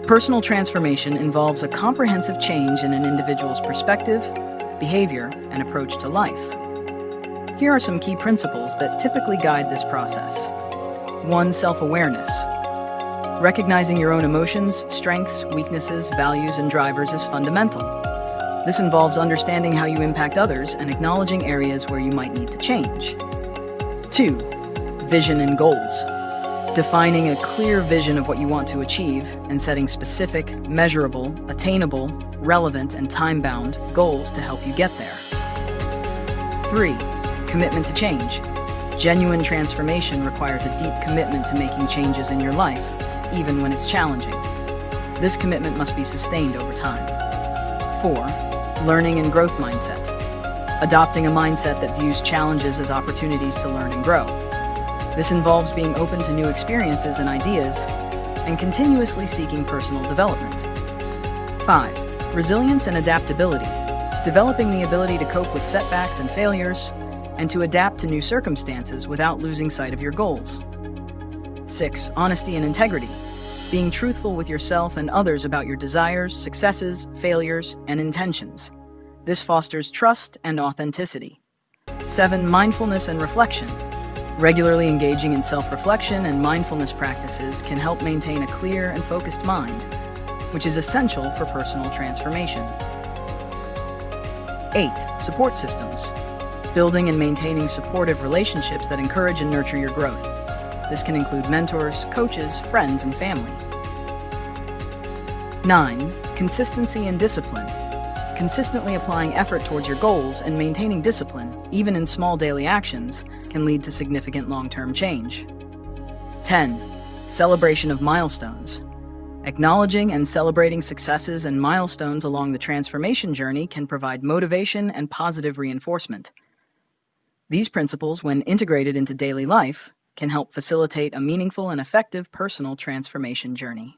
Personal transformation involves a comprehensive change in an individual's perspective, behavior, and approach to life. Here are some key principles that typically guide this process. 1. Self-awareness. Recognizing your own emotions, strengths, weaknesses, values, and drivers is fundamental. This involves understanding how you impact others and acknowledging areas where you might need to change. 2. Vision and goals. Defining a clear vision of what you want to achieve and setting specific, measurable, attainable, relevant, and time-bound goals to help you get there. 3. Commitment to change. Genuine transformation requires a deep commitment to making changes in your life, even when it's challenging. This commitment must be sustained over time. 4. Learning and growth mindset. Adopting a mindset that views challenges as opportunities to learn and grow. This involves being open to new experiences and ideas, and continuously seeking personal development. 5. Resilience and adaptability. Developing the ability to cope with setbacks and failures, and to adapt to new circumstances without losing sight of your goals. 6. Honesty and integrity. Being truthful with yourself and others about your desires, successes, failures, and intentions. This fosters trust and authenticity. 7. Mindfulness and reflection. Regularly engaging in self-reflection and mindfulness practices can help maintain a clear and focused mind, which is essential for personal transformation. 8. Support systems. Building and maintaining supportive relationships that encourage and nurture your growth. This can include mentors, coaches, friends, and family. 9. Consistency and discipline. Consistently applying effort towards your goals and maintaining discipline, even in small daily actions, can lead to significant long-term change. 10. Celebration of milestones. Acknowledging and celebrating successes and milestones along the transformation journey can provide motivation and positive reinforcement. These principles, when integrated into daily life, can help facilitate a meaningful and effective personal transformation journey.